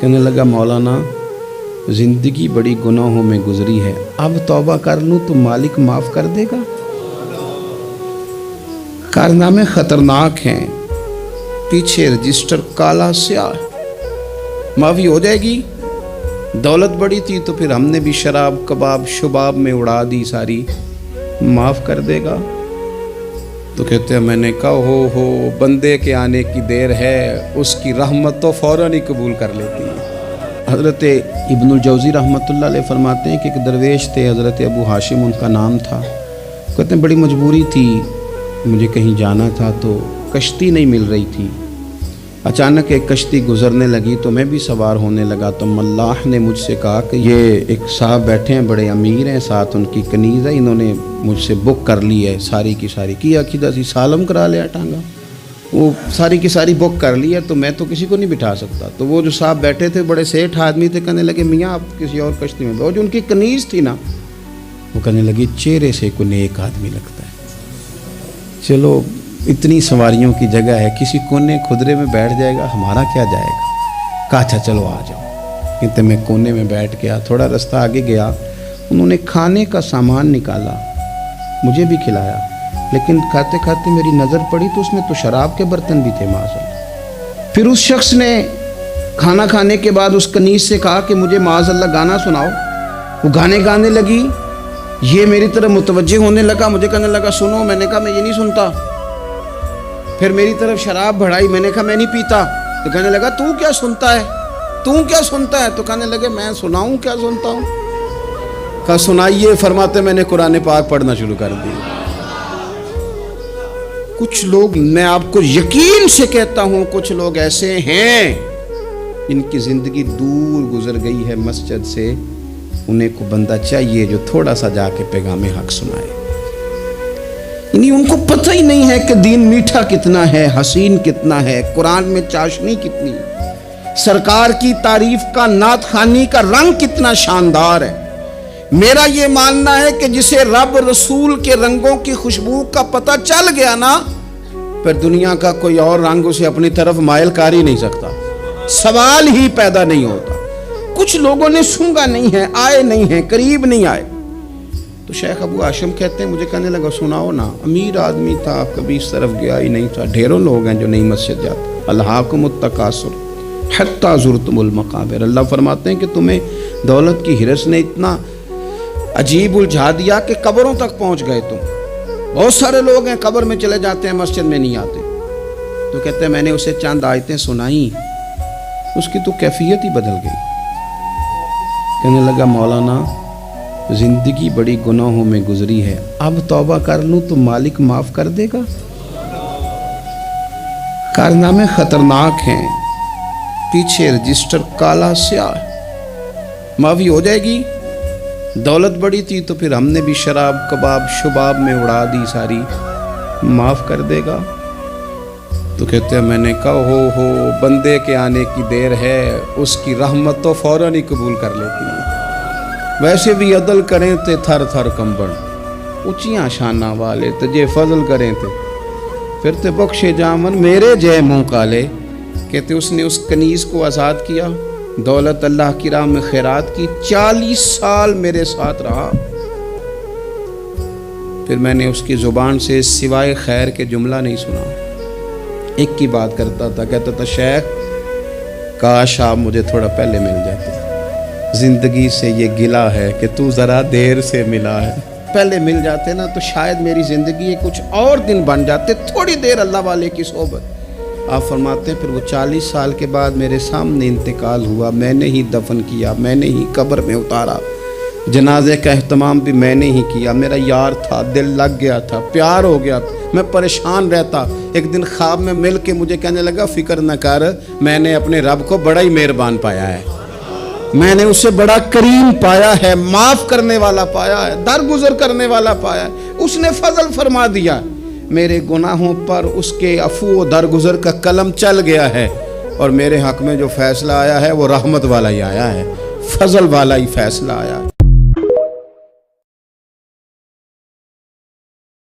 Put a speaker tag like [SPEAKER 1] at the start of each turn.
[SPEAKER 1] کہنے لگا مولانا زندگی بڑی گناہوں میں گزری ہے، اب توبہ کر لوں تو مالک معاف کر دے گا؟ کارنامے خطرناک ہیں، پیچھے رجسٹر کالا سیاہ، معافی ہو جائے گی۔ دولت بڑی تھی تو پھر ہم نے بھی شراب کباب شباب میں اڑا دی ساری، معاف کر دے گا؟ تو کہتے ہیں میں نے کہا ہو بندے کے آنے کی دیر ہے، اس کی رحمت تو فوراً ہی قبول کر لیتی ہے۔ حضرت ابن الجوزی رحمۃ اللہ علیہ فرماتے ہیں کہ ایک درویش تھے، حضرت ابو ہاشم ان کا نام تھا۔ کہتے ہیں بڑی مجبوری تھی، مجھے کہیں جانا تھا تو کشتی نہیں مل رہی تھی، اچانک ایک کشتی گزرنے لگی تو میں بھی سوار ہونے لگا تو ملاح نے مجھ سے کہا کہ یہ ایک صاحب بیٹھے ہیں، بڑے امیر ہیں، ساتھ ان کی کنیز ہے، انہوں نے مجھ سے بک کر لی ہے ساری کی ساری، کیا کدھر سی سالم کرا لیا ٹانگا، وہ ساری کی ساری بک کر لی ہے تو میں تو کسی کو نہیں بٹھا سکتا۔ تو وہ جو صاحب بیٹھے تھے بڑے سیٹھ آدمی تھے، کہنے لگے میاں آپ کسی اور کشتی میں، وہ جو ان کی کنیز تھی نا، وہ کہنے لگی چہرے سے کوئی نیک آدمی لگتا ہے، چلو اتنی سواریوں کی جگہ ہے، کسی کونے خدرے میں بیٹھ جائے گا، ہمارا کیا جائے گا؟ کہا اچھا چلو آ جاؤ۔ کہتے میں کونے میں بیٹھ گیا، تھوڑا رستہ آگے گیا، انہوں نے کھانے کا سامان نکالا، مجھے بھی کھلایا، لیکن کھاتے کھاتے میری نظر پڑی تو اس میں تو شراب کے برتن بھی تھے معاذ۔ پھر اس شخص نے کھانا کھانے کے بعد اس کنیز سے کہا کہ مجھے معاذ اللہ گانا سناؤ، وہ گانے گانے لگی، یہ میری طرف متوجہ ہونے لگا، مجھے کہنے لگا سنو، میں نے کہا میں یہ نہیں سنتا۔ پھر میری طرف شراب بڑھائی، میں نے کہا میں نہیں پیتا، تو کہنے لگا تو کیا سنتا ہے، تو کیا سنتا ہے؟ تو کہنے لگے میں سناؤں کیا سنتا ہوں؟ کہا سنائیے، فرماتے میں نے قرآن پاک پڑھنا شروع کر دیا۔ کچھ لوگ، میں آپ کو یقین سے کہتا ہوں، کچھ لوگ ایسے ہیں ان کی زندگی دور گزر گئی ہے مسجد سے، انہیں کو بندہ چاہیے جو تھوڑا سا جا کے پیغام حق سنائے۔ یعنی ان کو پتہ ہی نہیں ہے کہ دین میٹھا کتنا ہے، حسین کتنا ہے، قرآن میں چاشنی کتنی ہے، سرکار کی تعریف کا، نعت خوانی کا رنگ کتنا شاندار ہے۔ میرا یہ ماننا ہے کہ جسے رب رسول کے رنگوں کی خوشبو کا پتہ چل گیا نا، پھر دنیا کا کوئی اور رنگ اسے اپنی طرف مائل کر ہی نہیں سکتا، سوال ہی پیدا نہیں ہوتا۔ کچھ لوگوں نے سونگا نہیں ہے، آئے نہیں ہیں، قریب نہیں آئے۔ تو شیخ ابو ہاشم کہتے ہیں مجھے کہنے لگا سناؤ نا، امیر آدمی تھا، کبھی اس طرف گیا ہی نہیں تھا، ڈھیروں لوگ ہیں جو نہیں مسجد جاتے، الہاکم التکاثر حتی زرتم المقابر، اللہ فرماتے ہیں کہ تمہیں دولت کی ہرس نے اتنا عجیب الجھا دیا کہ قبروں تک پہنچ گئے تم۔ بہت سارے لوگ ہیں قبر میں چلے جاتے ہیں، مسجد میں نہیں آتے۔ تو کہتے ہیں میں نے اسے چند آیتیں سنائیں، اس کی تو کیفیت ہی بدل گئی۔ کہنے لگا مولانا زندگی بڑی گناہوں میں گزری ہے، اب توبہ کر لوں تو مالک معاف کر دے گا؟ کارنامے خطرناک ہیں، پیچھے رجسٹر کالا سیاہ، معافی ہو جائے گی۔ دولت بڑی تھی تو پھر ہم نے بھی شراب کباب شباب میں اڑا دی ساری، معاف کر دے گا؟ تو کہتے ہیں میں نے کہا ہو بندے کے آنے کی دیر ہے، اس کی رحمت تو فوراً ہی قبول کر لیتی ہے۔ ویسے بھی عدل کریں تے تھر تھر کمبن، اونچیاں شانہ والے تجھے فضل کریں تے پھر تے بخشے جامن میرے جے منہ کالے۔ کہتے اس نے اس کنیز کو آزاد کیا، دولت اللہ کی راہ میں خیرات کی، 40 سال میرے ساتھ رہا۔ پھر میں نے اس کی زبان سے سوائے خیر کے جملہ نہیں سنا، ایک کی بات کرتا تھا، کہتا تھا شیخ کاش آپ مجھے تھوڑا پہلے مل جاتے، زندگی سے یہ گلہ ہے کہ تو ذرا دیر سے ملا ہے، پہلے مل جاتے نا تو شاید میری زندگی کچھ اور دن بن جاتے، تھوڑی دیر اللہ والے کی صحبت۔ آپ فرماتے ہیں پھر وہ 40 سال کے بعد میرے سامنے انتقال ہوا، میں نے ہی دفن کیا، میں نے ہی قبر میں اتارا، جنازے کا اہتمام بھی میں نے ہی کیا۔ میرا یار تھا، دل لگ گیا تھا، پیار ہو گیا تھا، میں پریشان رہتا۔ ایک دن خواب میں مل کے مجھے کہنے لگا فکر نہ کر، میں نے اپنے رب کو بڑا ہی مہربان پایا ہے، میں نے اسے بڑا کریم پایا ہے، معاف کرنے والا پایا ہے، درگزر کرنے والا پایا ہے، اس نے فضل فرما دیا، میرے گناہوں پر اس کے عفو و درگزر کا قلم چل گیا ہے، اور میرے حق میں جو فیصلہ آیا ہے وہ رحمت والا ہی آیا ہے، فضل والا ہی فیصلہ آیا ہے۔